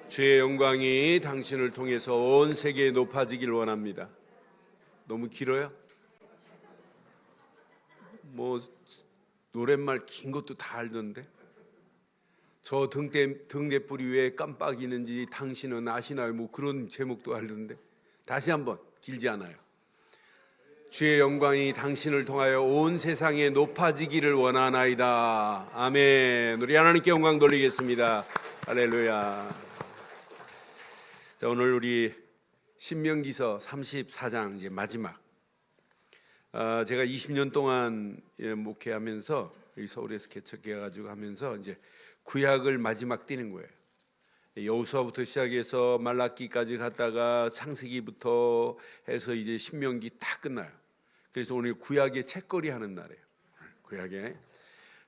주의 영광이 당신을 통해서 온 세계에 높아지길 원합니다. 너무 길어요? 뭐 노랫말 긴 것도 다 알던데. 저 등대뿌리 위에 깜빡이는지 당신은 아시나요? 뭐 그런 제목도 알던데. 다시 한번, 길지 않아요. 주의 영광이 당신을 통하여 온 세상에 높아지기를 원하나이다. 아멘. 우리 하나님께 영광 돌리겠습니다. 할렐루야. 자, 오늘 우리 신명기서 34장 이제 마지막. 제가 20년 동안 목회하면서 서울에서 개척해가지고 하면서 이제 구약을 마지막 띄는 거예요. 여호수아부터 시작해서 말라기까지 갔다가 창세기부터 해서 이제 신명기 다 끝나요. 그래서 오늘 구약의 책거리 하는 날이에요. 구약에.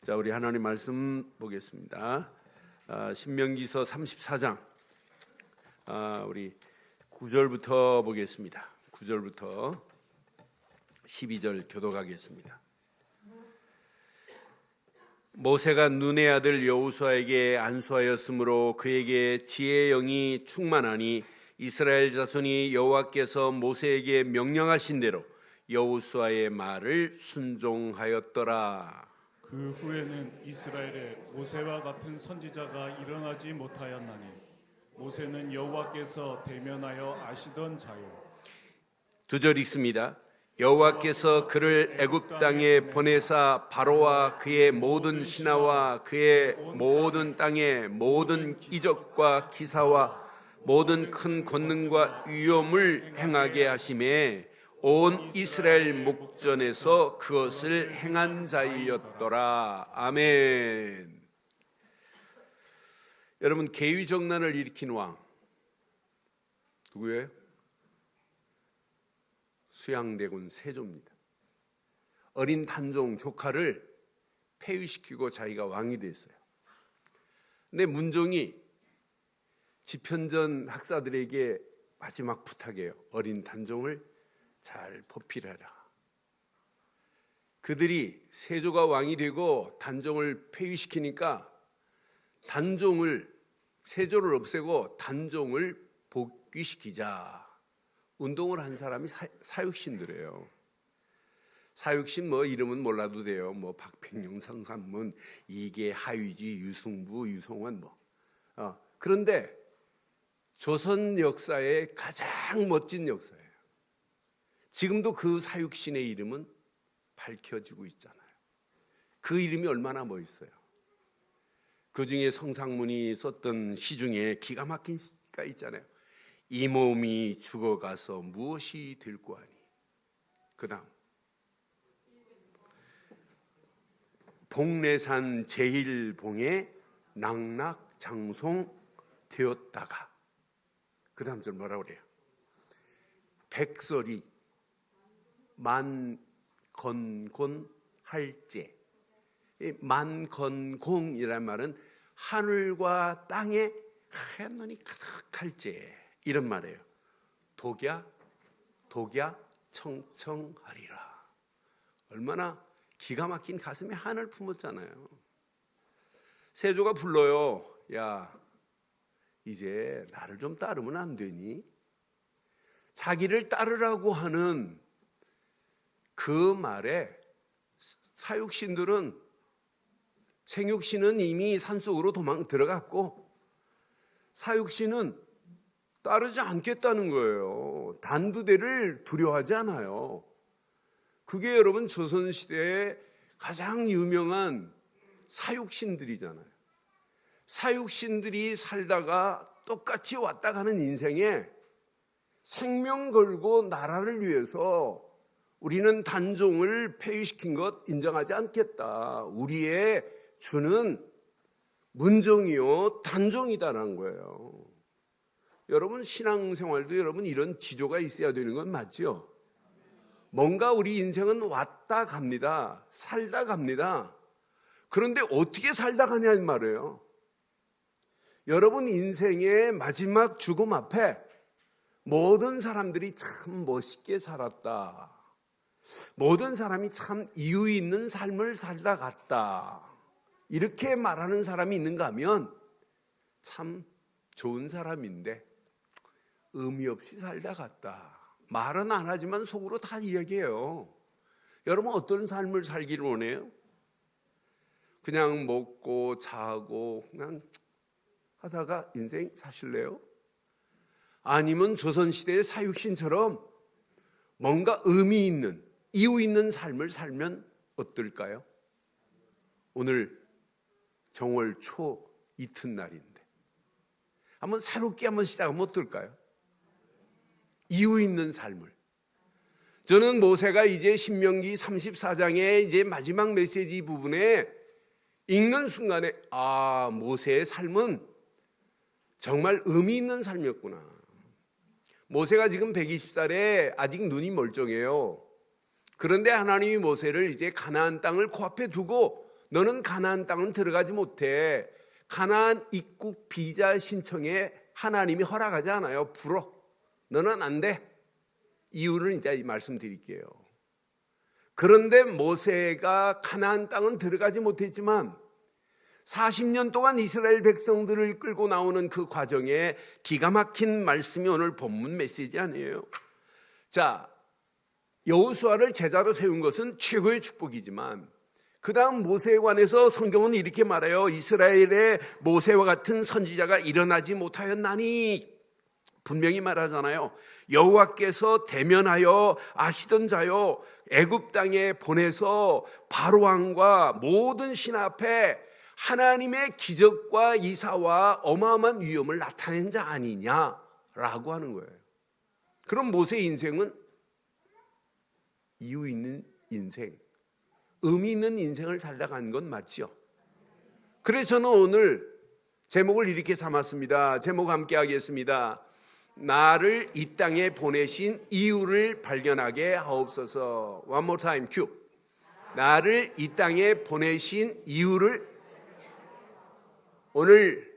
자, 우리 하나님 말씀 보겠습니다. 신명기서 34장. 우리 9절부터 보겠습니다. 9절부터 12절 교독하겠습니다. 모세가 눈의 아들 여호수아에게 안수하였으므로 그에게 지혜의 영이 충만하니 이스라엘 자손이 여호와께서 모세에게 명령하신 대로 여호수아의 말을 순종하였더라. 그 후에는 이스라엘에 모세와 같은 선지자가 일어나지 못하였나니 모세는 여호와께서 대면하여 아시던 자요. 2절 읽습니다. 여호와께서 그를 애굽 땅에 보내사 바로와 그의 모든 신하와 그의 모든 땅의 모든 이적과 기사와 모든 큰 권능과 위엄을 행하게 하심에 온 이스라엘 목전에서 그것을 행한 자이었더라. 아멘. 여러분, 계위정난을 일으킨 왕 누구예요? 수양대군 세조입니다. 어린 단종 조카를 폐위시키고 자기가 왕이 됐어요. 근데 문종이 집현전 학사들에게 마지막 부탁해요. 어린 단종을 잘 보필해라. 그들이 세조가 왕이 되고 단종을 폐위시키니까 세조를 없애고 단종을 복귀시키자. 운동을 한 사람이 사육신들이에요. 사육신 뭐 이름은 몰라도 돼요. 뭐 박팽룡, 성삼문, 이계, 하위지, 유승부, 유성원 뭐. 그런데 조선 역사의 가장 멋진 역사예요. 지금도 그 사육신의 이름은 밝혀지고 있잖아요. 그 이름이 얼마나 멋있어요. 그 중에 성상문이 썼던 시 중에 기가 막힌 시가 있잖아요. 이 몸이 죽어가서 무엇이 될꼬 하니. 그 다음 복례산 제일봉에 낙락장송 되었다가 그 다음 절 뭐라고 그래요? 백설이 만건곤할제. 만건공이란 말은 하늘과 땅에 하얀 눈이 가득할제, 이런 말이에요. 독야 청청하리라. 얼마나 기가 막힌 가슴에 한을 품었잖아요. 세조가 불러요. 야, 이제 나를 좀 따르면 안 되니? 자기를 따르라고 하는 그 말에 사육신들은, 생육신은 이미 산속으로 도망 들어갔고 사육신은 따르지 않겠다는 거예요. 단두대를 두려워하지 않아요. 그게 여러분 조선시대의 가장 유명한 사육신들이잖아요. 사육신들이 살다가 똑같이 왔다 가는 인생에 생명 걸고 나라를 위해서 우리는 단종을 폐위시킨 것 인정하지 않겠다. 우리의 주는 문종이요 단종이다라는 거예요. 여러분, 신앙생활도 여러분 이런 지조가 있어야 되는 건 맞죠? 뭔가 우리 인생은 왔다 갑니다. 살다 갑니다. 그런데 어떻게 살다 가냐는 말이에요. 여러분 인생의 마지막 죽음 앞에 모든 사람들이 참 멋있게 살았다. 모든 사람이 참 이유 있는 삶을 살다 갔다. 이렇게 말하는 사람이 있는가 하면 참 좋은 사람인데 의미 없이 살다 갔다. 말은 안 하지만 속으로 다 이야기해요. 여러분 어떤 삶을 살기를 원해요? 그냥 먹고 자고 그냥 하다가 인생 사실래요? 아니면 조선시대의 사육신처럼 뭔가 의미 있는, 이유 있는 삶을 살면 어떨까요? 오늘 정월 초 이튿날인데 한번 새롭게 한번 시작하면 어떨까요? 이유 있는 삶을. 저는 모세가 이제 신명기 34장의 이제 마지막 메시지 부분에 읽는 순간에 모세의 삶은 정말 의미 있는 삶이었구나. 모세가 지금 120살에 아직 눈이 멀쩡해요. 그런데 하나님이 모세를 이제 가나안 땅을 코앞에 두고 너는 가나안 땅은 들어가지 못해. 가나안 입국 비자 신청에 하나님이 허락하지 않아요. 불어. 너는 안 돼. 이유를 이제 말씀드릴게요. 그런데 모세가 가나안 땅은 들어가지 못했지만 40년 동안 이스라엘 백성들을 끌고 나오는 그 과정에 기가 막힌 말씀이 오늘 본문 메시지 아니에요. 자, 여호수아를 제자로 세운 것은 최고의 축복이지만 그 다음 모세에 관해서 성경은 이렇게 말해요. 이스라엘의 모세와 같은 선지자가 일어나지 못하였나니 분명히 말하잖아요. 여호와께서 대면하여 아시던 자요 애굽 땅에 보내서 바로 왕과 모든 신 앞에 하나님의 기적과 이사와 어마어마한 위엄을 나타낸 자 아니냐라고 하는 거예요. 그럼 모세의 인생은 이유 있는 인생, 의미 있는 인생을 살다 간 건 맞죠? 그래서 저는 오늘 제목을 이렇게 삼았습니다. 제목 함께 하겠습니다. 나를 이 땅에 보내신 이유를 발견하게 하옵소서. One more time, cue. 나를 이 땅에 보내신 이유를 오늘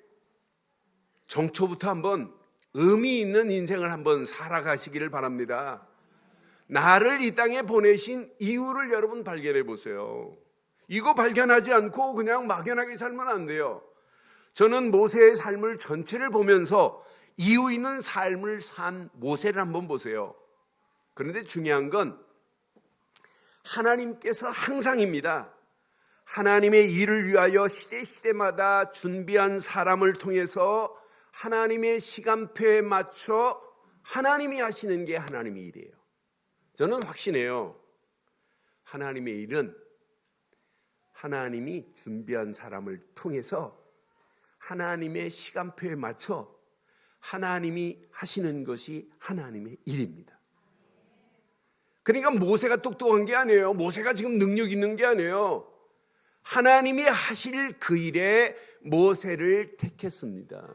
정초부터 한번 의미 있는 인생을 한번 살아가시기를 바랍니다. 나를 이 땅에 보내신 이유를 여러분 발견해 보세요. 이거 발견하지 않고 그냥 막연하게 살면 안 돼요. 저는 모세의 삶을 전체를 보면서 이유 있는 삶을 산 모세를 한번 보세요. 그런데 중요한 건 하나님께서 항상입니다. 하나님의 일을 위하여 시대마다 준비한 사람을 통해서 하나님의 시간표에 맞춰 하나님이 하시는 게 하나님의 일이에요. 저는 확신해요. 하나님의 일은 하나님이 준비한 사람을 통해서 하나님의 시간표에 맞춰 하나님이 하시는 것이 하나님의 일입니다. 그러니까 모세가 똑똑한 게 아니에요. 모세가 지금 능력 있는 게 아니에요. 하나님이 하실 그 일에 모세를 택했습니다.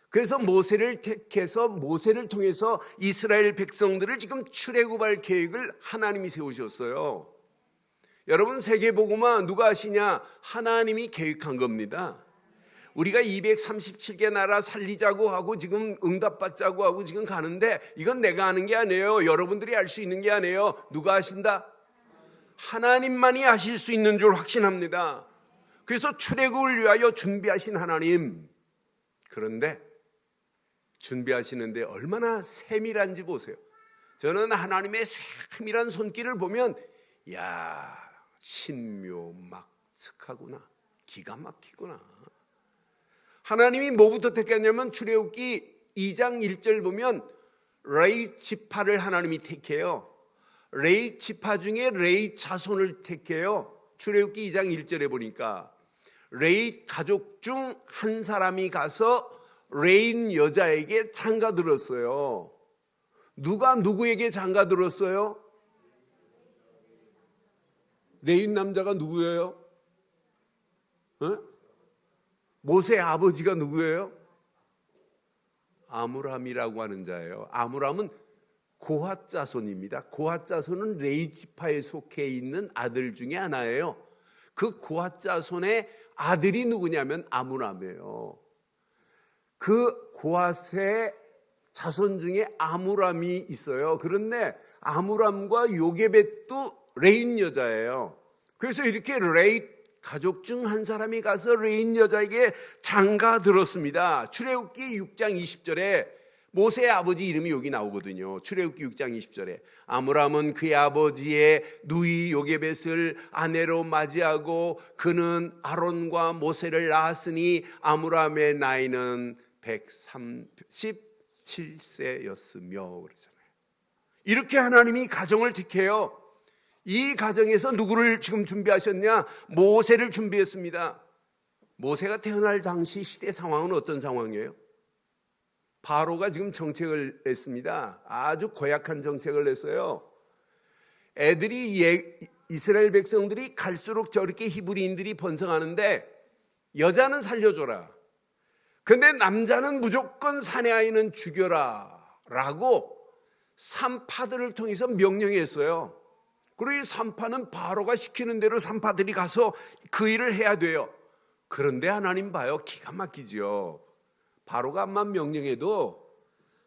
그래서 모세를 택해서 모세를 통해서 이스라엘 백성들을 지금 출애굽할 계획을 하나님이 세우셨어요. 여러분 세계복음화 누가 하시냐? 하나님이 계획한 겁니다. 우리가 237개 나라 살리자고 하고 지금 응답받자고 하고 지금 가는데 이건 내가 하는 게 아니에요. 여러분들이 할 수 있는 게 아니에요. 누가 하신다? 하나님만이 하실 수 있는 줄 확신합니다. 그래서 출애굽을 위하여 준비하신 하나님. 그런데 준비하시는데 얼마나 세밀한지 보세요. 저는 하나님의 세밀한 손길을 보면 신묘막측하구나. 기가 막히구나. 하나님이 뭐부터 택했냐면 출애굽기 2장 1절 보면 레위 지파를 하나님이 택해요. 레위 지파 중에 레위 자손을 택해요. 출애굽기 2장 1절에 보니까 레위 가족 중 한 사람이 가서 레위 여자에게 장가 들었어요. 누가 누구에게 장가 들었어요? 레위 남자가 누구예요? 모세의 아버지가 누구예요? 아므람이라고 하는 자예요. 아므람은 고핫 자손입니다. 고핫 자손은 레위 지파에 속해 있는 아들 중에 하나예요. 그 고핫 자손의 아들이 누구냐면 아므람이에요. 그 고핫의 자손 중에 아므람이 있어요. 그런데 아므람과 요게벳도 레위 여자예요. 그래서 이렇게 레위 가족 중 한 사람이 가서 레인 여자에게 장가 들었습니다. 출애굽기 6장 20절에 모세의 아버지 이름이 여기 나오거든요. 출애굽기 6장 20절에 아므람은 그의 아버지의 누이 요게벳을 아내로 맞이하고 그는 아론과 모세를 낳았으니 아므람의 나이는 137세였으며 그러잖아요. 이렇게 하나님이 가정을 택해요. 이 가정에서 누구를 지금 준비하셨냐? 모세를 준비했습니다. 모세가 태어날 당시 시대 상황은 어떤 상황이에요? 바로가 지금 정책을 냈습니다. 아주 고약한 정책을 냈어요. 이스라엘 백성들이 갈수록 저렇게 히브리인들이 번성하는데 여자는 살려줘라. 근데 남자는 무조건 사내 아이는 죽여라 라고 산파들을 통해서 명령했어요. 그리고 이 산파는 바로가 시키는 대로 산파들이 가서 그 일을 해야 돼요. 그런데 하나님 봐요. 기가 막히죠. 바로가 암만 명령해도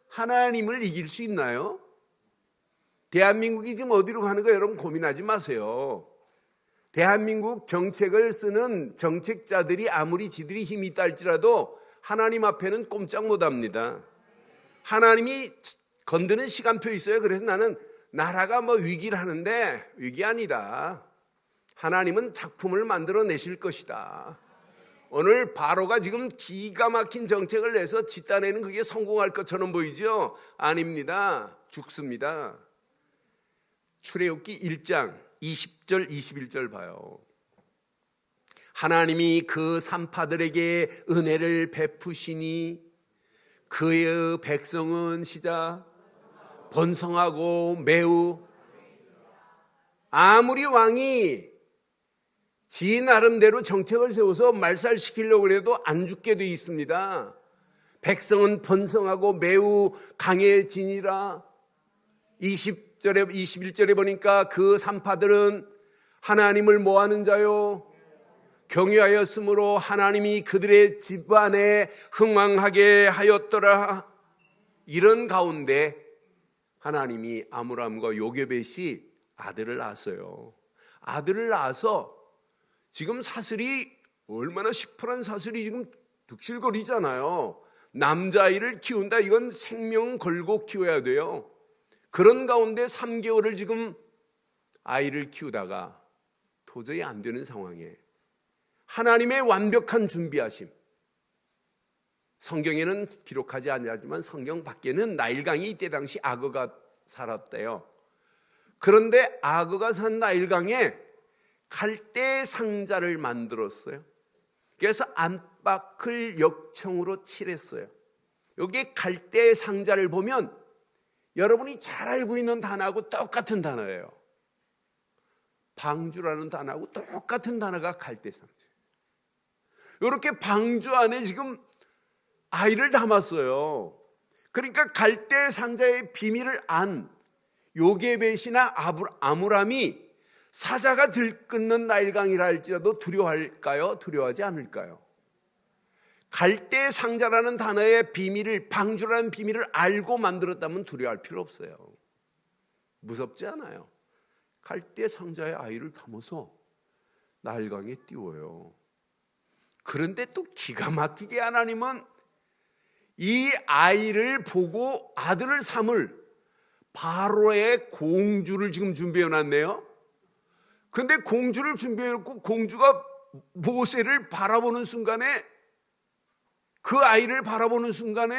하나님을 이길 수 있나요? 대한민국이 지금 어디로 가는 거 여러분 고민하지 마세요. 대한민국 정책을 쓰는 정책자들이 아무리 지들이 힘이 있다 할지라도 하나님 앞에는 꼼짝 못합니다. 하나님이 건드는 시간표 있어요. 그래서 나는 나라가 위기를 하는데 위기 아니다. 하나님은 작품을 만들어내실 것이다. 오늘 바로가 지금 기가 막힌 정책을 내서 짓따내는 그게 성공할 것처럼 보이죠? 아닙니다. 죽습니다. 출애굽기 1장 20절 21절 봐요. 하나님이 그 산파들에게 은혜를 베푸시니 그의 백성은 시작 번성하고 매우 아무리 왕이 지 나름대로 정책을 세워서 말살시키려고 해도 안 죽게 돼 있습니다. 백성은 번성하고 매우 강해지니라. 20절에 21절에 보니까 그 산파들은 하나님을 뭐하는 자요? 경외하였으므로 하나님이 그들의 집안에 흥왕하게 하였더라. 이런 가운데 하나님이 아므람과 요게벳이 아들을 낳았어요. 아들을 낳아서 지금 사슬이 얼마나 시퍼런 사슬이 지금 득실거리잖아요. 남자아이를 키운다. 이건 생명 걸고 키워야 돼요. 그런 가운데 3개월을 지금 아이를 키우다가 도저히 안 되는 상황에 하나님의 완벽한 준비하심. 성경에는 기록하지 않지만 성경 밖에는 나일강이 이때 당시 아거가 살았대요. 그런데 아거가 산 나일강에 갈대 상자를 만들었어요. 그래서 안팎을 역청으로 칠했어요. 여기 갈대 상자를 보면 여러분이 잘 알고 있는 단어하고 똑같은 단어예요. 방주라는 단어하고 똑같은 단어가 갈대 상자. 이렇게 방주 안에 지금 아이를 담았어요. 그러니까 갈대 상자의 비밀을 안 요게벳이나 아므람이 사자가 들끓는 나일강이라 할지라도 두려워할까요? 두려워하지 않을까요? 갈대 상자라는 단어의 비밀을, 방주라는 비밀을 알고 만들었다면 두려워할 필요 없어요. 무섭지 않아요. 갈대 상자의 아이를 담아서 나일강에 띄워요. 그런데 또 기가 막히게 하나님은 이 아이를 보고 아들을 삼을 바로의 공주를 지금 준비해 놨네요. 근데 공주를 준비해 놓고 공주가 모세를 바라보는 순간에, 그 아이를 바라보는 순간에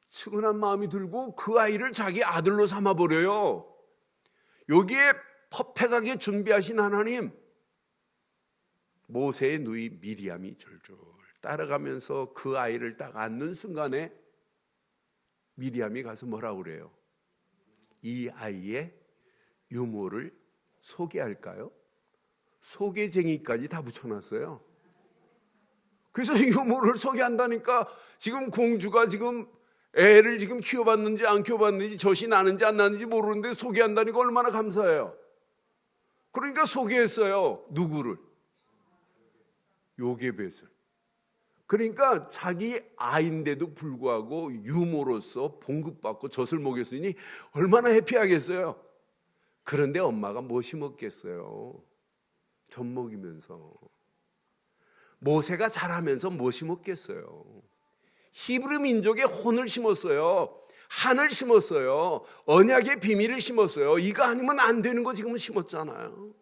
측은한 마음이 들고 그 아이를 자기 아들로 삼아버려요. 여기에 퍼펙하게 준비하신 하나님, 모세의 누이 미리암이 줄줄 따라가면서 그 아이를 딱 안는 순간에 미리암이 가서 뭐라고 그래요? 이 아이의 유모를 소개할까요? 소개쟁이까지 다 붙여놨어요. 그래서 유모를 소개한다니까 지금 공주가 지금 애를 지금 키워봤는지 안 키워봤는지 젖이 나는지 안 나는지 모르는데 소개한다니까 얼마나 감사해요. 그러니까 소개했어요. 누구를? 요게벳을. 그러니까 자기 아이인데도 불구하고 유모로서 봉급받고 젖을 먹였으니 얼마나 해피하겠어요. 그런데 엄마가 뭐 심었겠어요? 젖먹이면서. 모세가 자라면서 뭐 심었겠어요? 히브리 민족의 혼을 심었어요. 한을 심었어요. 언약의 비밀을 심었어요. 이거 아니면 안 되는 거 지금 심었잖아요.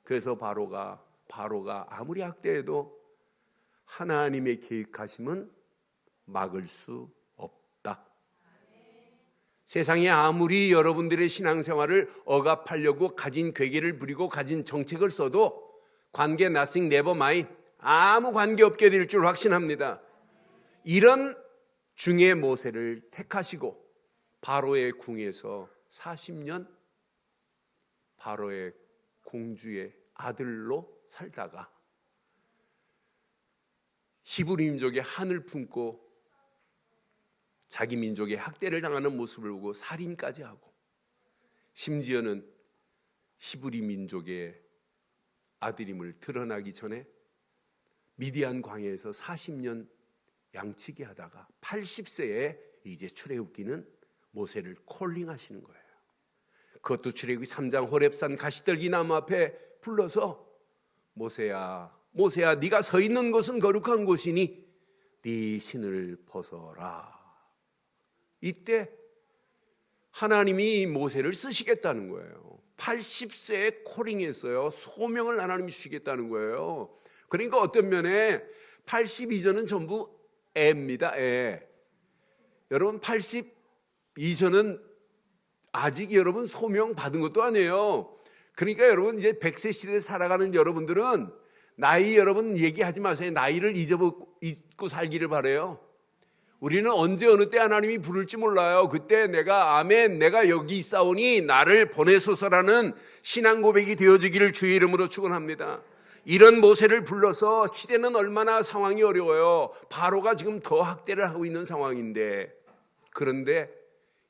그래서 바로가 아무리 학대해도 하나님의 계획하심은 막을 수 없다. 세상에 아무리 여러분들의 신앙생활을 억압하려고 가진 괴계를 부리고 가진 정책을 써도 관계 nothing never mind, 아무 관계없게 될 줄 확신합니다. 이런 중에 모세를 택하시고 바로의 궁에서 40년 바로의 공주의 아들로 살다가 히브리 민족의 한을 품고 자기 민족의 학대를 당하는 모습을 보고 살인까지 하고, 심지어는 히브리 민족의 아들임을 드러나기 전에 미디안 광야에서 40년 양치기 하다가 80세에 이제 출애굽기는 모세를 콜링하시는 거예요. 그것도 출애굽기 3장 호렙산 가시떨기 나무 앞에 불러서 모세야 네가 서 있는 곳은 거룩한 곳이니 네 신을 벗어라. 이때 하나님이 모세를 쓰시겠다는 거예요. 80세에 콜링했어요. 소명을 하나님이 주시겠다는 거예요. 그러니까 어떤 면에 80 이전은 전부 애입니다. 애. 여러분 80 이전은 아직 여러분 소명 받은 것도 아니에요. 그러니까 여러분 이제 100세 시대에 살아가는 여러분들은 나이 여러분 얘기하지 마세요. 나이를 잊고 살기를 바라요. 우리는 언제 어느 때 하나님이 부를지 몰라요. 그때 내가 아멘 내가 여기 있사오니 나를 보내소서라는 신앙 고백이 되어지기를 주의 이름으로 축원합니다. 이런 모세를 불러서, 시대는 얼마나 상황이 어려워요. 바로가 지금 더 학대를 하고 있는 상황인데, 그런데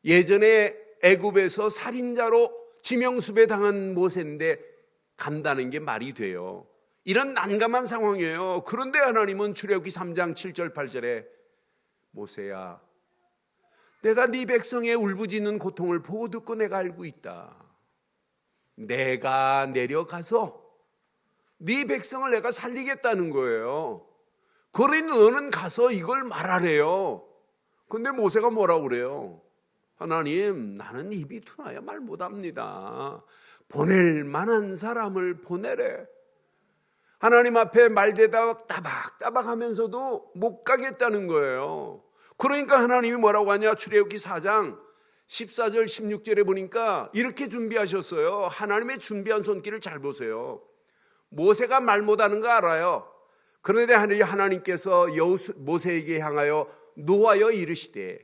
예전에 애굽에서 살인자로 지명수배 당한 모세인데 간다는 게 말이 돼요. 이런 난감한 상황이에요. 그런데 하나님은 출애굽기 3장 7절 8절에 모세야 내가 네 백성의 울부짖는 고통을 보고 듣고 내가 알고 있다. 내가 내려가서 네 백성을 내가 살리겠다는 거예요. 그러니 너는 가서 이걸 말하래요. 근데 모세가 뭐라고 그래요? 하나님 나는 입이 둔하여 말 못합니다. 보낼 만한 사람을 보내래. 하나님 앞에 말대다 따박따박 하면서도 못 가겠다는 거예요. 그러니까 하나님이 뭐라고 하냐? 출애굽기 4장 14절 16절에 보니까 이렇게 준비하셨어요. 하나님의 준비한 손길을 잘 보세요. 모세가 말 못하는 거 알아요. 그런데 하나님께서 모세에게 향하여 노하여 이르시되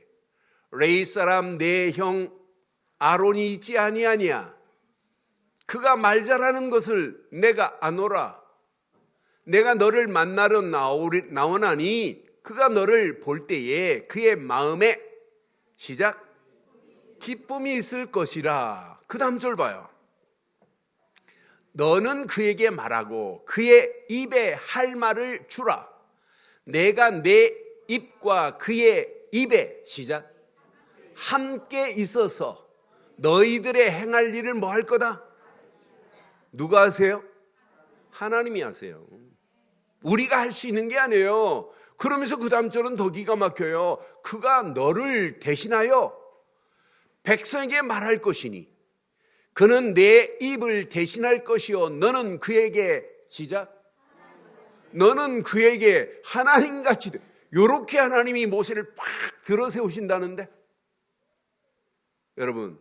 레위 사람 내 형 아론이 있지 아니하냐? 그가 말 잘하는 것을 내가 아노라. 내가 너를 만나러 나오나니 그가 너를 볼 때에 그의 마음에 시작 기쁨이 있을 것이라. 그 다음 절 봐요. 너는 그에게 말하고 그의 입에 할 말을 주라. 내가 내 입과 그의 입에 시작 함께 있어서 너희들의 행할 일을 뭐 할 거다? 누가 하세요? 하나님이 하세요. 우리가 할 수 있는 게 아니에요. 그러면서 그 다음 절은 더 기가 막혀요. 그가 너를 대신하여 백성에게 말할 것이니 그는 내 입을 대신할 것이요 너는 그에게 시작 너는 그에게 하나님같이 돼. 이렇게 하나님이 모세를 팍 들어세우신다는데, 여러분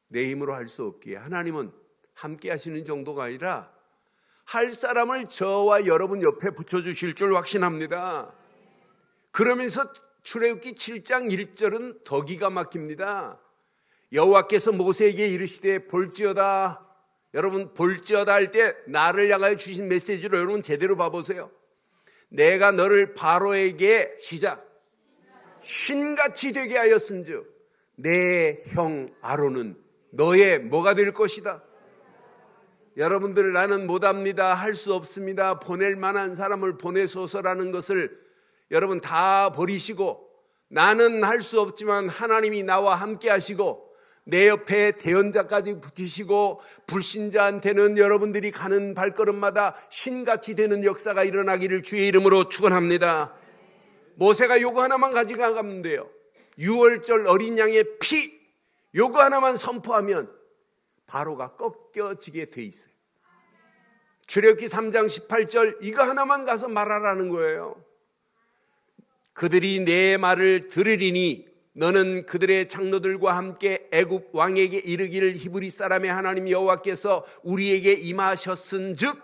내 힘으로 할 수 없기에 하나님은 함께 하시는 정도가 아니라 할 사람을 저와 여러분 옆에 붙여주실 줄 확신합니다. 그러면서 출애굽기 7장 1절은 더 기가 막힙니다. 여호와께서 모세에게 이르시되 볼지어다. 여러분 볼지어다 할 때 나를 향하여 주신 메시지를 여러분 제대로 봐보세요. 내가 너를 바로에게 시작 신같이 되게 하였은즉 내 형 아론은 너의 뭐가 될 것이다. 여러분들 나는 못합니다. 할 수 없습니다. 보낼 만한 사람을 보내소서라는 것을 여러분 다 버리시고 나는 할 수 없지만 하나님이 나와 함께 하시고 내 옆에 대언자까지 붙이시고 불신자한테는 여러분들이 가는 발걸음마다 신같이 되는 역사가 일어나기를 주의 이름으로 축원합니다. 모세가 요거 하나만 가져가면 돼요. 6월절 어린 양의 피 요거 하나만 선포하면 바로가 꺾여지게 돼 있어요. 출애굽기 3장 18절 이거 하나만 가서 말하라는 거예요. 그들이 내 말을 들으리니 너는 그들의 장로들과 함께 애굽 왕에게 이르기를 히브리 사람의 하나님 여호와께서 우리에게 임하셨은즉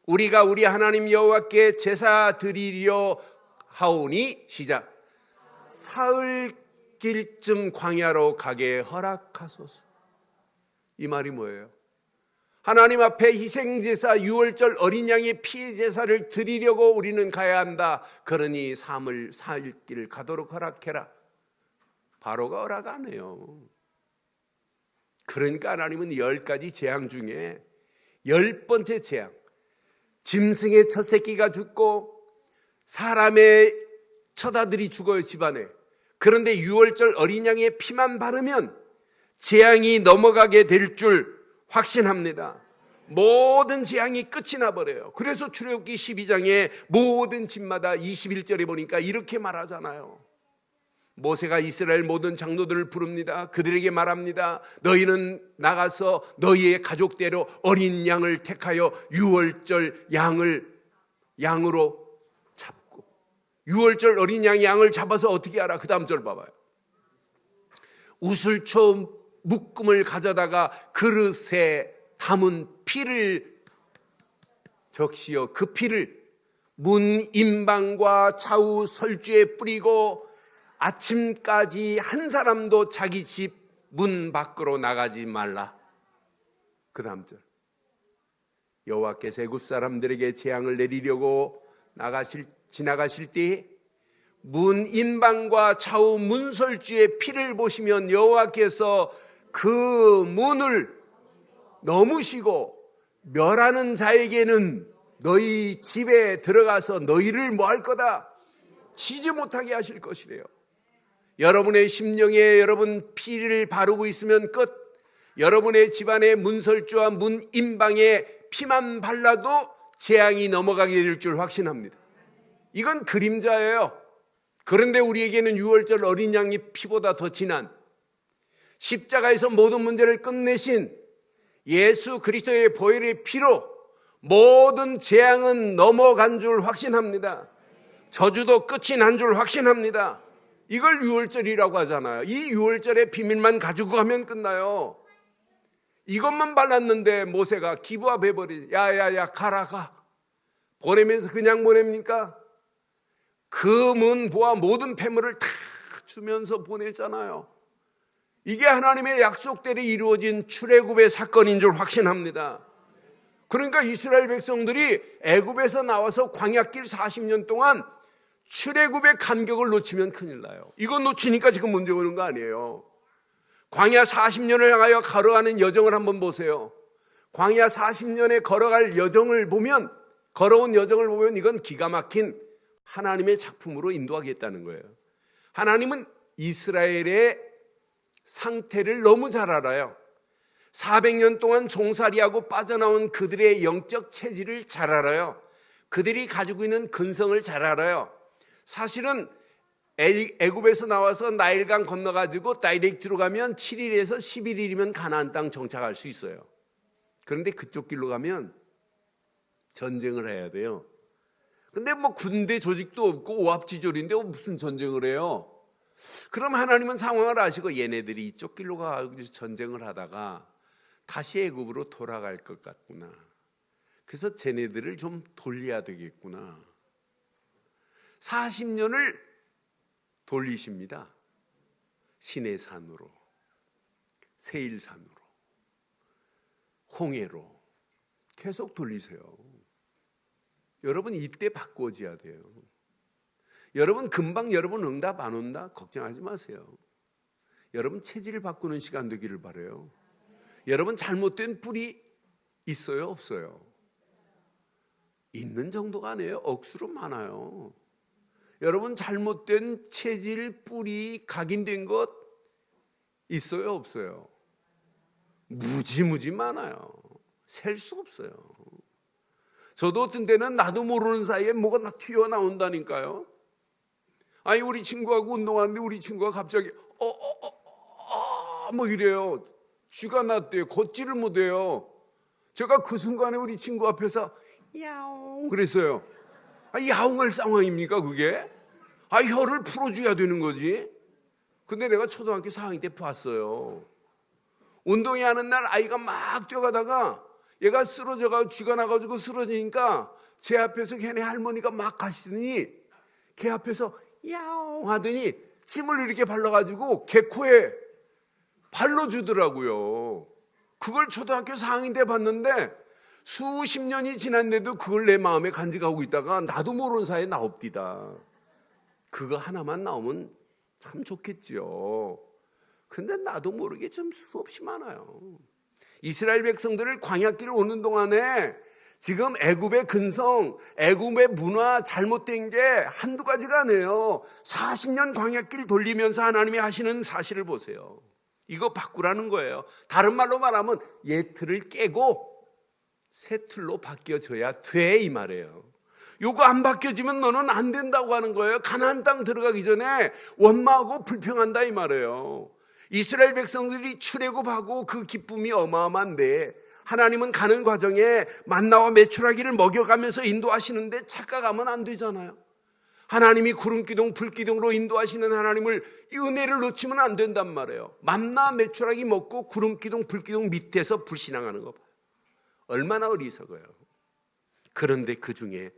우리가 우리 하나님 여호와께 제사 드리려 하오니 시작. 사흘길쯤 광야로 가게 허락하소서. 이 말이 뭐예요? 하나님 앞에 희생제사 6월절 어린 양의 피 제사를 드리려고 우리는 가야 한다. 그러니 사흘길 가도록 허락해라. 바로가 허락 안 해요. 그러니까 하나님은 10가지 재앙 중에 10번째 재앙, 짐승의 첫 새끼가 죽고 사람의 처자들이 죽어요, 집안에. 그런데 6월절 어린 양의 피만 바르면 재앙이 넘어가게 될 줄 확신합니다. 모든 재앙이 끝이 나버려요. 그래서 출애굽기 12장에 모든 집마다 21절에 보니까 이렇게 말하잖아요. 모세가 이스라엘 모든 장로들을 부릅니다. 그들에게 말합니다. 너희는 나가서 너희의 가족대로 어린 양을 택하여 6월절 양으로 잡고 6월절 어린 양을 잡아서 어떻게 하라? 그 다음 절 봐봐요. 우슬초 묶음을 가져다가 그릇에 담은 피를 적시어 그 피를 문 임방과 좌우 설주에 뿌리고 아침까지 한 사람도 자기 집 문 밖으로 나가지 말라. 그 다음 절. 여호와께서 애굽 사람들에게 재앙을 내리려고 지나가실 때 문 임방과 좌우 문설주의 피를 보시면 여호와께서 그 문을 넘으시고 멸하는 자에게는 너희 집에 들어가서 너희를 뭐 할 거다? 치지 못하게 하실 것이래요. 여러분의 심령에 여러분 피를 바르고 있으면 끝. 여러분의 집안의 문설주와 문 임방에 피만 발라도 재앙이 넘어가게 될 줄 확신합니다. 이건 그림자예요. 그런데 우리에게는 6월절 어린 양의 피보다 더 진한 십자가에서 모든 문제를 끝내신 예수 그리스도의 보혈의 피로 모든 재앙은 넘어간 줄 확신합니다. 저주도 끝이 난 줄 확신합니다. 이걸 6월절이라고 하잖아요. 이 6월절의 비밀만 가지고 가면 끝나요. 이것만 발랐는데 모세가 기부업 해버리지. 야야야 가라 가. 보내면서 그냥 보냅니까? 그 문보와 모든 폐물을 다 주면서 보냈잖아요. 이게 하나님의 약속대로 이루어진 출애굽의 사건인 줄 확신합니다. 그러니까 이스라엘 백성들이 애굽에서 나와서 광야길 40년 동안 출애굽의 간격을 놓치면 큰일 나요. 이건 놓치니까 지금 문제 오는 거 아니에요. 광야 40년을 향하여 걸어가는 여정을 한번 보세요. 광야 40년에 걸어갈 여정을 보면, 걸어온 여정을 보면 이건 기가 막힌 하나님의 작품으로 인도하겠다는 거예요. 하나님은 이스라엘의 상태를 너무 잘 알아요. 400년 동안 종살이하고 빠져나온 그들의 영적 체질을 잘 알아요. 그들이 가지고 있는 근성을 잘 알아요. 사실은 애굽에서 나와서 나일강 건너가지고 다이렉트로 가면 7일에서 11일이면 가나안 땅 정착할 수 있어요. 그런데 그쪽 길로 가면 전쟁을 해야 돼요. 근데 뭐 군대 조직도 없고 오합지졸인데 무슨 전쟁을 해요? 그럼 하나님은 상황을 아시고 얘네들이 이쪽 길로 가서 전쟁을 하다가 다시 애굽으로 돌아갈 것 같구나. 그래서 쟤네들을 좀 돌려야 되겠구나. 40년을 돌리십니다. 시내산으로, 세일산으로, 홍해로 계속 돌리세요. 여러분 이때 바꿔줘야 돼요. 여러분 금방 여러분 응답 안 온다? 걱정하지 마세요. 여러분 체질을 바꾸는 시간 되기를 바라요. 여러분 잘못된 뿔이 있어요? 없어요? 있는 정도가 아니에요. 억수로 많아요. 여러분 잘못된 체질 뿔이 각인된 것 있어요, 없어요? 무지무지 많아요. 셀 수 없어요. 저도 어떤 때는 나도 모르는 사이에 뭐가 다 튀어나온다니까요. 아니, 우리 친구하고 운동하는데 우리 친구가 갑자기 뭐 이래요. 쥐가 났대요. 걷지를 못해요. 제가 그 순간에 우리 친구 앞에서 야옹 그랬어요. 야옹할 상황입니까 그게? 혀를 풀어줘야 되는 거지. 근데 내가 초등학교 4학년 때 봤어요. 운동회 하는 날 아이가 막 뛰어가다가 얘가 쓰러져가지고 쥐가 나가지고 쓰러지니까 제 앞에서 걔네 할머니가 막 가시더니 걔 앞에서 야옹 하더니 침을 이렇게 발라가지고 걔 코에 발라주더라고요. 그걸 초등학교 4학년 때 봤는데 수십 년이 지났는데도 그걸 내 마음에 간직하고 있다가 나도 모르는 사이에 나옵디다. 그거 하나만 나오면 참 좋겠죠. 근데 나도 모르게 좀 수없이 많아요. 이스라엘 백성들을 광야길 오는 동안에 지금 애굽의 근성, 애굽의 문화 잘못된 게 한두 가지가 아니에요. 40년 광야길 돌리면서 하나님이 하시는 사실을 보세요. 이거 바꾸라는 거예요. 다른 말로 말하면 옛 틀을 깨고 새 틀로 바뀌어져야 돼 이 말이에요. 요거 안 바뀌어지면 너는 안 된다고 하는 거예요. 가나안 땅 들어가기 전에 원망하고 불평한다 이 말이에요. 이스라엘 백성들이 출애굽하고 그 기쁨이 어마어마한데 하나님은 가는 과정에 만나와 메추라기를 먹여가면서 인도하시는데 착각하면 안 되잖아요. 하나님이 구름기둥 불기둥으로 인도하시는 하나님을 이 은혜를 놓치면 안 된단 말이에요. 만나 메추라기 먹고 구름기둥 불기둥 밑에서 불신앙하는 거 봐요. 얼마나 어리석어요. 그런데 그 중에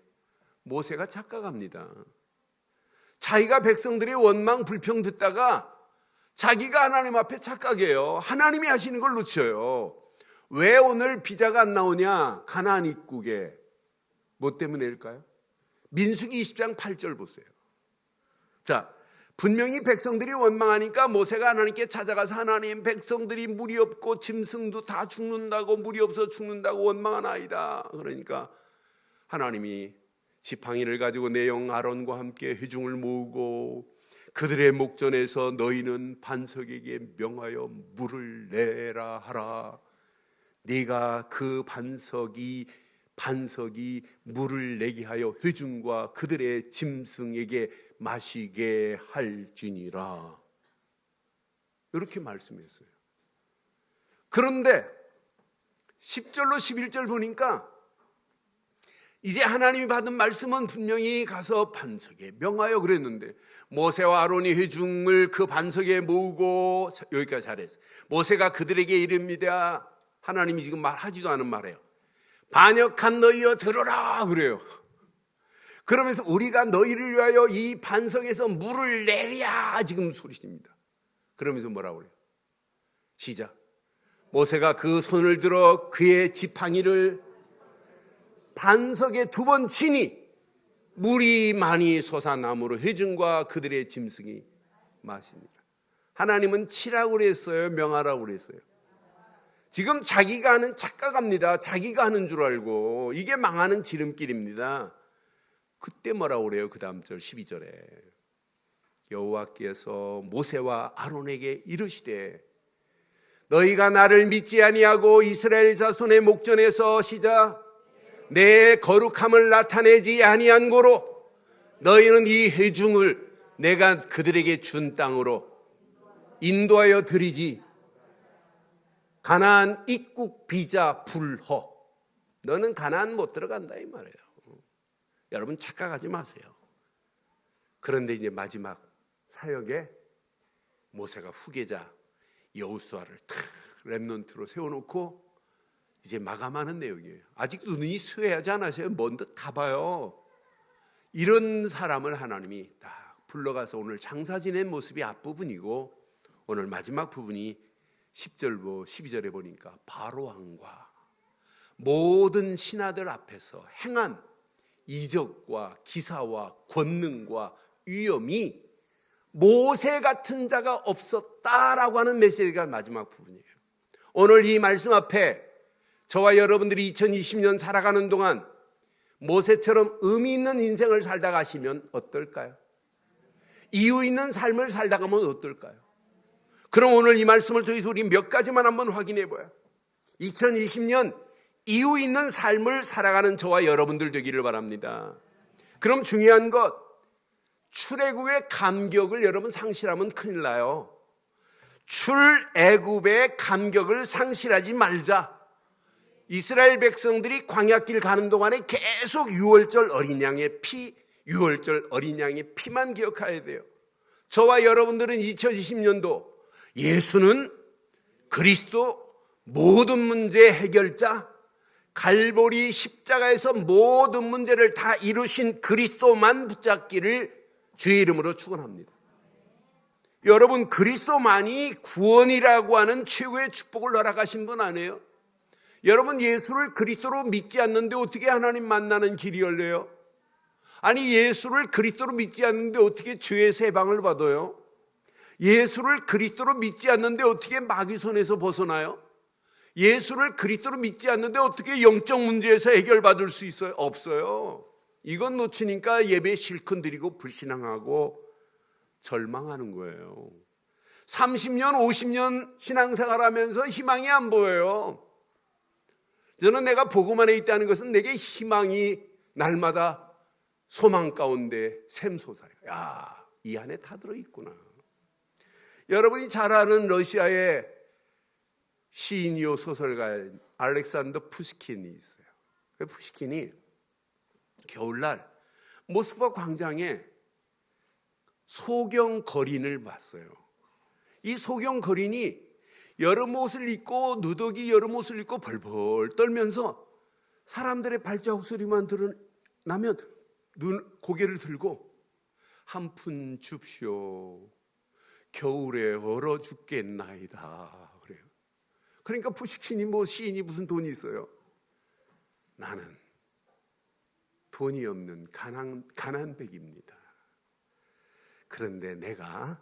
모세가 착각합니다. 자기가 백성들의 원망 불평 듣다가 자기가 하나님 앞에 착각해요. 하나님이 하시는 걸 놓쳐요. 왜 오늘 비자가 안 나오냐? 가나안 입국에 뭐 때문일까요? 민수기 20장 8절 보세요. 자, 분명히 백성들이 원망하니까 모세가 하나님께 찾아가서 하나님, 백성들이 물이 없고 짐승도 다 죽는다고, 물이 없어 죽는다고 원망하나이다. 그러니까 하나님이 지팡이를 가지고 내 영 아론과 함께 회중을 모으고 그들의 목전에서 너희는 반석에게 명하여 물을 내라 하라. 네가 그 반석이 물을 내게 하여 회중과 그들의 짐승에게 마시게 할지니라. 이렇게 말씀했어요. 그런데 10절로 11절 보니까 이제 하나님이 받은 말씀은 분명히 가서 반석에 명하여 그랬는데 모세와 아론이 회중을 그 반석에 모으고, 여기까지 잘했어요. 모세가 그들에게 이릅니다. 하나님이 지금 말하지도 않은 말이에요. 반역한 너희여 들어라 그래요. 그러면서 우리가 너희를 위하여 이 반석에서 물을 내랴 지금 소리십니다. 그러면서 뭐라고 그래요? 시작. 모세가 그 손을 들어 그의 지팡이를 반석에 2번 치니 물이 많이 솟아나므로 회중과 그들의 짐승이 마십니다. 하나님은 치라고 그랬어요? 명하라고 그랬어요? 지금 자기가 하는 착각합니다. 자기가 하는 줄 알고. 이게 망하는 지름길입니다. 그때 뭐라고 그래요? 그 다음 절 12절에 여호와께서 모세와 아론에게 이르시되 너희가 나를 믿지 아니하고 이스라엘 자손의 목전에서 시작 내 거룩함을 나타내지 아니한 고로 너희는 이 회중을 내가 그들에게 준 땅으로 인도하여 드리지 가나안 입국 비자 불허. 너는 가나안 못 들어간다 이 말이에요. 여러분 착각하지 마세요. 그런데 이제 마지막 사역에 모세가 후계자 여호수아를 탁 렘넌트로 세워놓고 이제 마감하는 내용이에요. 아직도 눈이 쇠하지 않으세요? 먼 듯 가봐요. 이런 사람을 하나님이 딱 불러가서 오늘 장사 지낸 모습이 앞부분이고 오늘 마지막 부분이 10절부 12절에 보니까 바로왕과 모든 신하들 앞에서 행한 이적과 기사와 권능과 위엄이 모세 같은 자가 없었다라고 하는 메시지가 마지막 부분이에요. 오늘 이 말씀 앞에 저와 여러분들이 2020년 살아가는 동안 모세처럼 의미 있는 인생을 살다 가시면 어떨까요? 이유 있는 삶을 살다 가면 어떨까요? 그럼 오늘 이 말씀을 통해서 우리 몇 가지만 한번 확인해 봐요. 2020년 이유 있는 삶을 살아가는 저와 여러분들 되기를 바랍니다. 그럼 중요한 것, 출애굽의 감격을 여러분 상실하면 큰일 나요. 출애굽의 감격을 상실하지 말자. 이스라엘 백성들이 광야길 가는 동안에 계속 유월절 어린 양의 피, 유월절 어린 양의 피만 기억해야 돼요. 저와 여러분들은 2020년도 예수는 그리스도 모든 문제 해결자, 갈보리 십자가에서 모든 문제를 다 이루신 그리스도만 붙잡기를 주의 이름으로 축원합니다. 여러분, 그리스도만이 구원이라고 하는 최고의 축복을 허락하신 분 아니에요? 여러분, 예수를 그리스도로 믿지 않는데 어떻게 하나님 만나는 길이 열려요? 아니, 예수를 그리스도로 믿지 않는데 어떻게 죄의 세방을 받아요? 예수를 그리스도로 믿지 않는데 어떻게 마귀 손에서 벗어나요? 예수를 그리스도로 믿지 않는데 어떻게 영적 문제에서 해결받을 수 있어요? 없어요. 이건 놓치니까 예배 실컷 드리고 불신앙하고 절망하는 거예요. 30년, 50년 신앙생활하면서 희망이 안 보여요. 저는 내가 복음 안에 있다는 것은 내게 희망이 날마다 소망 가운데 샘솟아요. 야, 이 안에 다 들어있구나. 여러분이 잘 아는 러시아의 시인이요 소설가인 알렉산더 푸시킨이 있어요. 그 푸시킨이 겨울날 모스크바 광장에 소경 거린을 봤어요. 이 소경 거린이 여름 옷을 입고 누더기 여름 옷을 입고 벌벌 떨면서 사람들의 발자국 소리만 들어나면 고개를 들고 한 푼 줍시오. 겨울에 얼어 죽겠나이다. 그래요. 그러니까 푸시킨이 시인이 무슨 돈이 있어요? 나는 돈이 없는 가난백입니다. 그런데 내가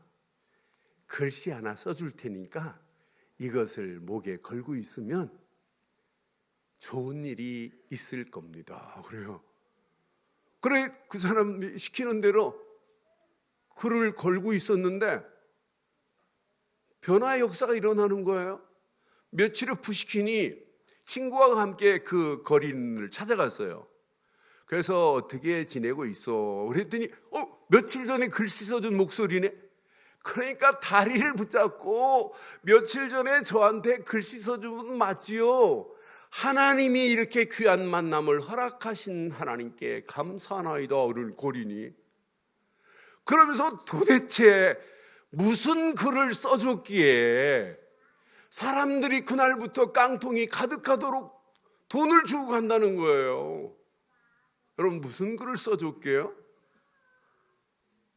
글씨 하나 써줄 테니까 이것을 목에 걸고 있으면 좋은 일이 있을 겁니다. 그래요. 그래, 그 사람이 시키는 대로 글을 걸고 있었는데 변화의 역사가 일어나는 거예요. 며칠 후 푸시킨이 친구와 함께 그 거린을 찾아갔어요. 그래서 어떻게 지내고 있어? 그랬더니 며칠 전에 글씨 써준 목소리네. 그러니까 다리를 붙잡고 며칠 전에 저한테 글씨 써준 분 맞지요? 하나님이 이렇게 귀한 만남을 허락하신 하나님께 감사하나이다. 고린이 그러면서 도대체 무슨 글을 써줬기에 사람들이 그날부터 깡통이 가득하도록 돈을 주고 간다는 거예요. 여러분, 무슨 글을 써줬게요?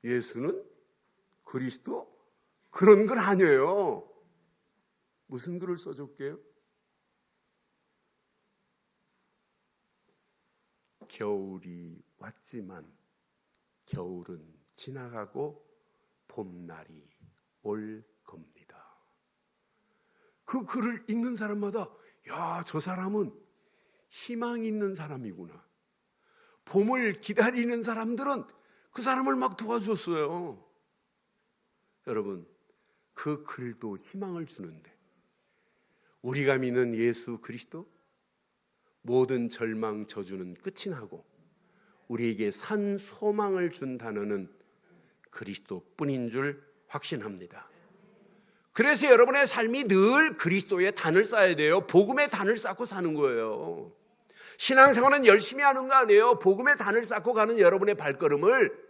예수는 그리스도? 그런 글 아니에요. 무슨 글을 써줬게요? 겨울이 왔지만 겨울은 지나가고 봄날이 올 겁니다. 그 글을 읽는 사람마다 야, 저 사람은 희망 있는 사람이구나. 봄을 기다리는 사람들은 그 사람을 막 도와줬어요. 여러분, 그 글도 희망을 주는데 우리가 믿는 예수 그리스도, 모든 절망 저주는 끝이 나고 우리에게 산 소망을 준 단어는 그리스도뿐인 줄 확신합니다. 그래서 여러분의 삶이 늘 그리스도의 단을 쌓아야 돼요. 복음의 단을 쌓고 사는 거예요. 신앙생활은 열심히 하는 거 아니에요. 복음의 단을 쌓고 가는 여러분의 발걸음을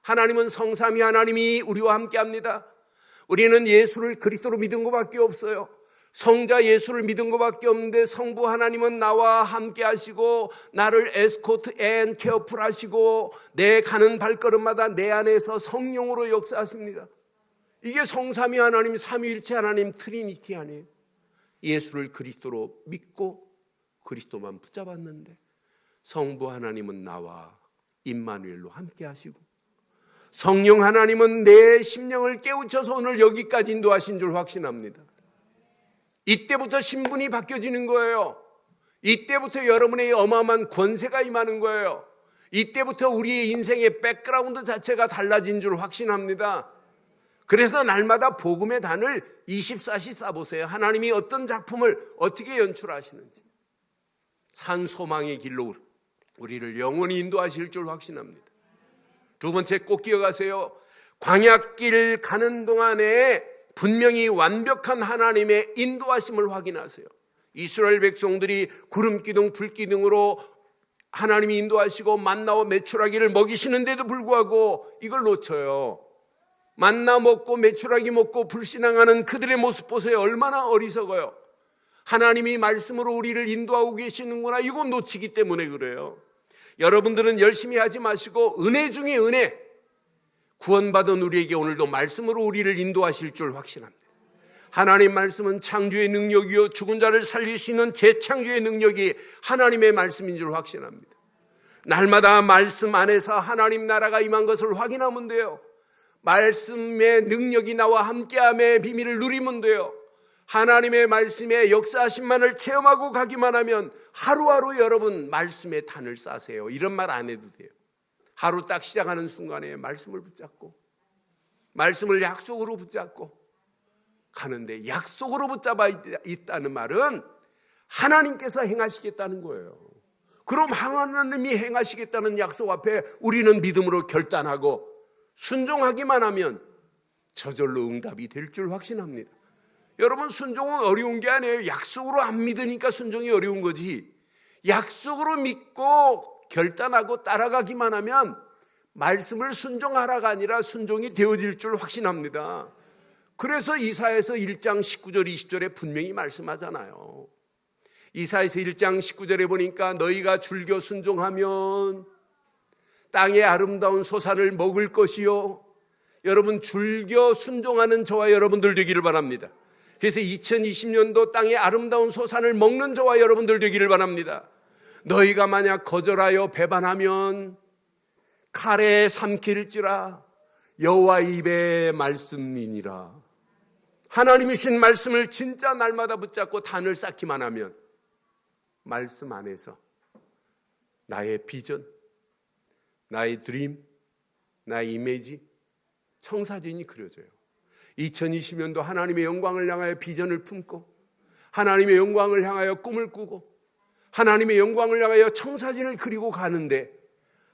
하나님은 성삼위 하나님이 우리와 함께 합니다. 우리는 예수를 그리스도로 믿은 것밖에 없어요. 성자 예수를 믿은 것밖에 없는데 성부 하나님은 나와 함께 하시고 나를 에스코트 앤 케어풀 하시고 내 가는 발걸음마다 내 안에서 성령으로 역사하십니다. 이게 성삼위 하나님, 삼위일체 하나님, 트리니티 아니에요. 예수를 그리스도로 믿고 그리스도만 붙잡았는데 성부 하나님은 나와 임마누엘로 함께 하시고 성령 하나님은 내 심령을 깨우쳐서 오늘 여기까지 인도하신 줄 확신합니다. 이때부터 신분이 바뀌어지는 거예요. 이때부터 여러분의 어마어마한 권세가 임하는 거예요. 이때부터 우리의 인생의 백그라운드 자체가 달라진 줄 확신합니다. 그래서 날마다 복음의 단을 24시 싸보세요. 하나님이 어떤 작품을 어떻게 연출하시는지. 산 소망의 길로 우리를 영원히 인도하실 줄 확신합니다. 두 번째, 꼭 기억하세요. 광야길 가는 동안에 분명히 완벽한 하나님의 인도하심을 확인하세요. 이스라엘 백성들이 구름기둥 불기둥으로 하나님이 인도하시고 만나와 메추라기를 먹이시는데도 불구하고 이걸 놓쳐요. 만나 먹고 메추라기 먹고 불신앙하는 그들의 모습 보세요. 얼마나 어리석어요. 하나님이 말씀으로 우리를 인도하고 계시는구나, 이거 놓치기 때문에 그래요. 여러분들은 열심히 하지 마시고 은혜 중에 은혜, 구원받은 우리에게 오늘도 말씀으로 우리를 인도하실 줄 확신합니다. 하나님 말씀은 창조의 능력이요, 죽은 자를 살릴 수 있는 재창조의 능력이 하나님의 말씀인 줄 확신합니다. 날마다 말씀 안에서 하나님 나라가 임한 것을 확인하면 돼요. 말씀의 능력이 나와 함께함의 비밀을 누리면 돼요. 하나님의 말씀의 역사하심만을 체험하고 가기만 하면 하루하루 여러분 말씀의 단을 쌓으세요. 이런 말 안 해도 돼요. 하루 딱 시작하는 순간에 말씀을 붙잡고, 말씀을 약속으로 붙잡고 가는데, 약속으로 붙잡아 있다는 말은 하나님께서 행하시겠다는 거예요. 그럼 하나님이 행하시겠다는 약속 앞에 우리는 믿음으로 결단하고 순종하기만 하면 저절로 응답이 될 줄 확신합니다. 여러분, 순종은 어려운 게 아니에요. 약속으로 안 믿으니까 순종이 어려운 거지. 약속으로 믿고 결단하고 따라가기만 하면 말씀을 순종하라가 아니라 순종이 되어질 줄 확신합니다. 그래서 이사야서 1장 19절 20절에 분명히 말씀하잖아요. 이사야서 1장 19절에 보니까 너희가 즐겨 순종하면 땅의 아름다운 소산을 먹을 것이요. 여러분, 즐겨 순종하는 저와 여러분들 되기를 바랍니다. 그래서 2020년도 땅의 아름다운 소산을 먹는 저와 여러분들 되기를 바랍니다. 너희가 만약 거절하여 배반하면 칼에 삼킬지라 여호와 입의 말씀이니라. 하나님이 신 말씀을 진짜 날마다 붙잡고 단을 쌓기만 하면 말씀 안에서 나의 비전, 나의 드림, 나의 이미지, 청사진이 그려져요. 2020년도 하나님의 영광을 향하여 비전을 품고, 하나님의 영광을 향하여 꿈을 꾸고, 하나님의 영광을 향하여 청사진을 그리고 가는데,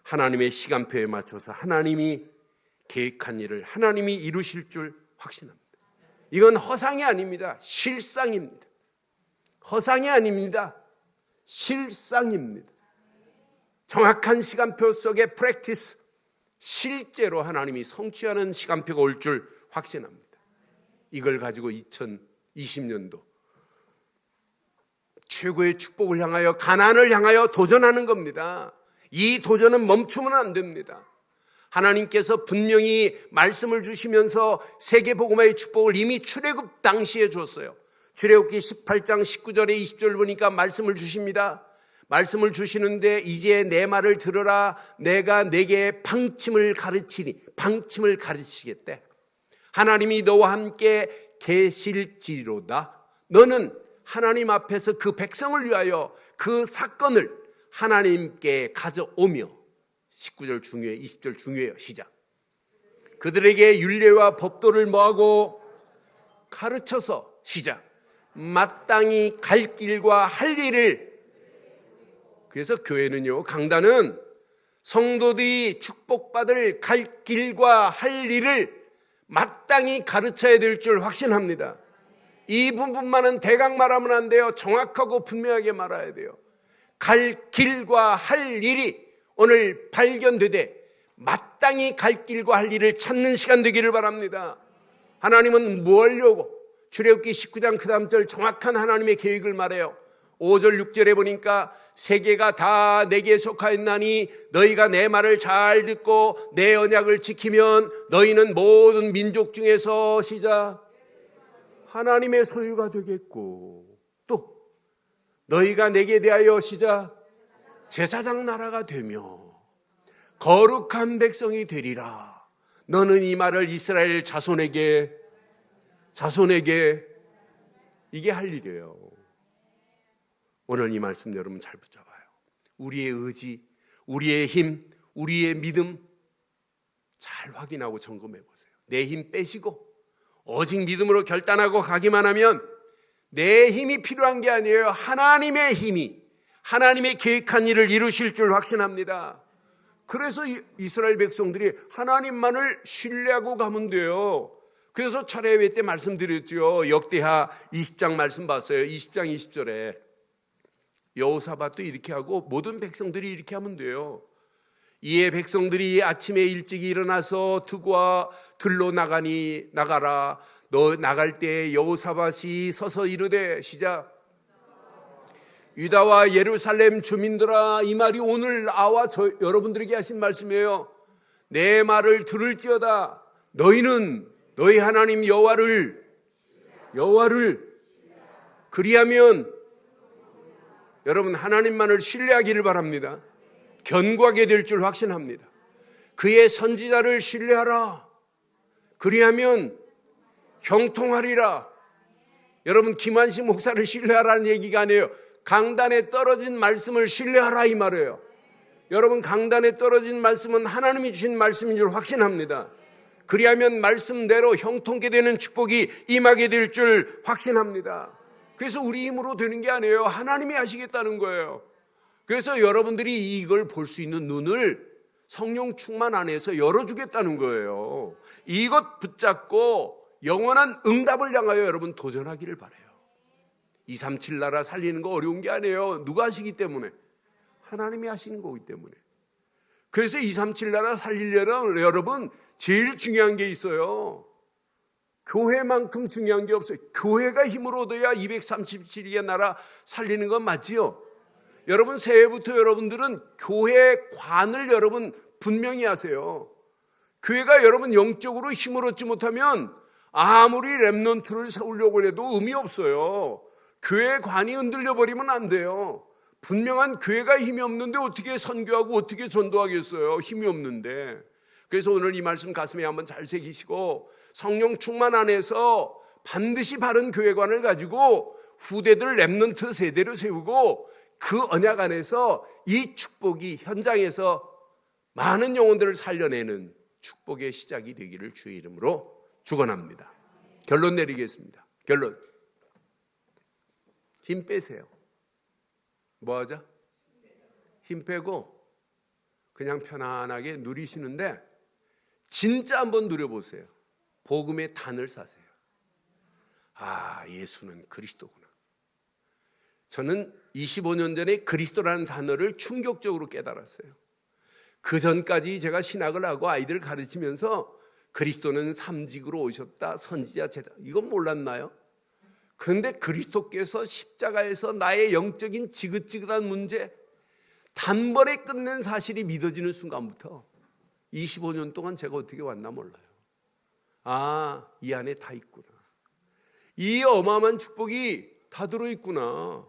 하나님의 시간표에 맞춰서 하나님이 계획한 일을 하나님이 이루실 줄 확신합니다. 이건 허상이 아닙니다. 실상입니다. 허상이 아닙니다. 실상입니다. 정확한 시간표 속에 프랙티스, 실제로 하나님이 성취하는 시간표가 올 줄 확신합니다. 이걸 가지고 2020년도 최고의 축복을 향하여, 가나안을 향하여 도전하는 겁니다. 이 도전은 멈추면 안 됩니다. 하나님께서 분명히 말씀을 주시면서 세계복음화의 축복을 이미 출애굽 당시에 줬어요. 출애굽기 18장 19절에 20절 보니까 말씀을 주십니다. 말씀을 주시는데 이제 내 말을 들으라. 내가 내게 방침을 가르치겠대. 하나님이 너와 함께 계실지로다. 너는 하나님 앞에서 그 백성을 위하여 그 사건을 하나님께 가져오며, 19절 중요해요. 20절 중요해요. 시작. 그들에게 율례와 법도를 뭐하고 가르쳐서, 시작, 마땅히 갈 길과 할 일을. 그래서 교회는요, 강단은 성도들이 축복받을 갈 길과 할 일을 마땅히 가르쳐야 될 줄 확신합니다. 이 부분만은 대강 말하면 안 돼요. 정확하고 분명하게 말해야 돼요. 갈 길과 할 일이 오늘 발견되되 마땅히 갈 길과 할 일을 찾는 시간 되기를 바랍니다. 하나님은 뭐 하려고? 출애굽기 19장 그 다음 절 정확한 하나님의 계획을 말해요. 5절 6절에 보니까 세계가 다 내게 속하였나니 너희가 내 말을 잘 듣고 내 언약을 지키면 너희는 모든 민족 중에서, 시작, 하나님의 소유가 되겠고, 또 너희가 내게 대하여, 시작, 제사장 나라가 되며 거룩한 백성이 되리라. 너는 이 말을 이스라엘 자손에게 이게 할 일이에요. 오늘 이 말씀 여러분 잘 붙잡아요. 우리의 의지, 우리의 힘, 우리의 믿음 잘 확인하고 점검해 보세요. 내 힘 빼시고 오직 믿음으로 결단하고 가기만 하면 내 힘이 필요한 게 아니에요. 하나님의 힘이, 하나님의 계획한 일을 이루실 줄 확신합니다. 그래서 이스라엘 백성들이 하나님만을 신뢰하고 가면 돼요. 그래서 철야예배 때 말씀드렸죠. 역대하 20장 말씀 봤어요. 20장 20절에 여호사밧도 이렇게 하고 모든 백성들이 이렇게 하면 돼요. 이에 백성들이 아침에 일찍 일어나서 두과 들로 나가라. 너 나갈 때 여호사밧이 서서 이르되 시작. 유다와 예루살렘 주민들아, 이 말이 오늘 나와 여러분들에게 하신 말씀이에요. 내 말을 들을지어다. 너희는 너희 하나님 여호와를 그리하면 여러분 하나님만을 신뢰하기를 바랍니다. 견고하게 될 줄 확신합니다. 그의 선지자를 신뢰하라. 그리하면 형통하리라. 여러분 김환식 목사를 신뢰하라는 얘기가 아니에요. 강단에 떨어진 말씀을 신뢰하라 이 말이에요. 여러분 강단에 떨어진 말씀은 하나님이 주신 말씀인 줄 확신합니다. 그리하면 말씀대로 형통케 되는 축복이 임하게 될 줄 확신합니다. 그래서 우리 힘으로 되는 게 아니에요. 하나님이 하시겠다는 거예요. 그래서 여러분들이 이걸 볼 수 있는 눈을 성령 충만 안에서 열어주겠다는 거예요. 이것 붙잡고 영원한 응답을 향하여 여러분 도전하기를 바라요. 237 나라 살리는 거 어려운 게 아니에요. 누가 하시기 때문에? 하나님이 하시는 거기 때문에. 그래서 237 나라 살리려면 여러분 제일 중요한 게 있어요. 교회만큼 중요한 게 없어요. 교회가 힘을 얻어야 237개 나라 살리는 건 맞지요? 여러분 새해부터 여러분들은 교회 관을 여러분 분명히 하세요. 교회가 여러분 영적으로 힘을 얻지 못하면 아무리 렘넌트를 세우려고 해도 의미 없어요. 교회 관이 흔들려 버리면 안 돼요. 분명한 교회가 힘이 없는데 어떻게 선교하고 어떻게 전도하겠어요? 힘이 없는데. 그래서 오늘 이 말씀 가슴에 한번 잘 새기시고 성령 충만 안에서 반드시 바른 교회관을 가지고 후대들 렘넌트 세대를 세우고 그 언약 안에서 이 축복이 현장에서 많은 영혼들을 살려내는 축복의 시작이 되기를 주의 이름으로 축원합니다. 결론 내리겠습니다. 결론. 힘 빼세요. 뭐 하자? 힘 빼고 그냥 편안하게 누리시는데 진짜 한번 누려보세요. 복음의 단을 싸세요. 아, 예수는 그리스도구나. 저는 25년 전에 그리스도라는 단어를 충격적으로 깨달았어요. 그 전까지 제가 신학을 하고 아이들을 가르치면서 그리스도는 삼직으로 오셨다, 선지자, 제자, 이건 몰랐나요? 그런데 그리스도께서 십자가에서 나의 영적인 지긋지긋한 문제 단번에 끝낸 사실이 믿어지는 순간부터 25년 동안 제가 어떻게 왔나 몰라요. 아, 이 안에 다 있구나. 이 어마어마한 축복이 다 들어있구나.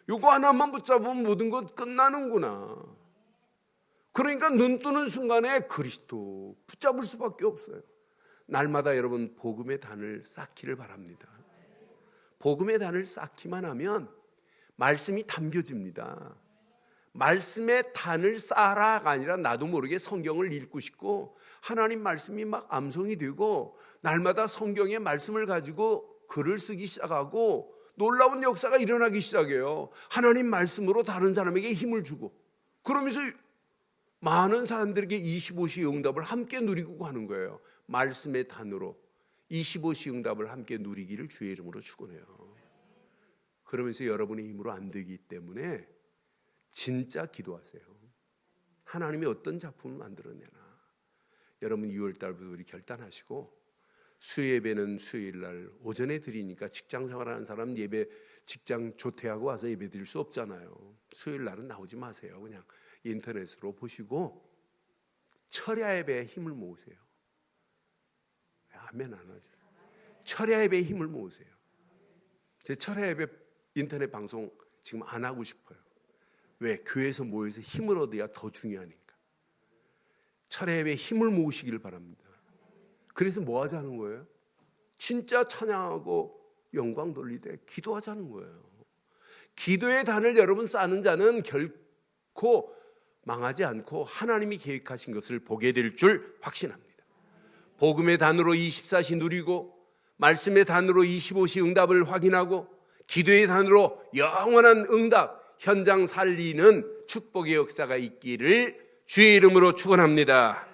이거 하나만 붙잡으면 모든 것 끝나는구나. 그러니까 눈 뜨는 순간에 그리스도 붙잡을 수밖에 없어요. 날마다 여러분 복음의 단을 쌓기를 바랍니다. 복음의 단을 쌓기만 하면 말씀이 담겨집니다. 말씀의 단을 쌓아라가 아니라 나도 모르게 성경을 읽고 싶고 하나님 말씀이 막 암송이 되고 날마다 성경의 말씀을 가지고 글을 쓰기 시작하고 놀라운 역사가 일어나기 시작해요. 하나님 말씀으로 다른 사람에게 힘을 주고 그러면서 많은 사람들에게 25시 응답을 함께 누리고 가는 거예요. 말씀의 단으로 25시 응답을 함께 누리기를 주의 이름으로 축원해요. 그러면서 여러분의 힘으로 안 되기 때문에 진짜 기도하세요. 하나님이 어떤 작품을 만들어내나. 여러분 6월 달부터 우리 결단하시고 수요 예배는 수요일 날 오전에 드리니까 직장 생활하는 사람 예배 직장 조퇴하고 와서 예배 드릴 수 없잖아요. 수요일 날은 나오지 마세요. 그냥 인터넷으로 보시고 철야 예배에 힘을 모으세요. 아멘 안 하죠. 철야 예배에 힘을 모으세요. 제 철야 예배 인터넷 방송 지금 안 하고 싶어요. 왜? 교회에서 모여서 힘을 얻어야 더 중요하니까. 철야 예배에 힘을 모으시기를 바랍니다. 그래서 뭐 하자는 거예요? 진짜 찬양하고 영광 돌리되 기도하자는 거예요. 기도의 단을 여러분 쌓는 자는 결코 망하지 않고 하나님이 계획하신 것을 보게 될 줄 확신합니다. 복음의 단으로 24시 누리고 말씀의 단으로 25시 응답을 확인하고 기도의 단으로 영원한 응답 현장 살리는 축복의 역사가 있기를 주의 이름으로 축원합니다.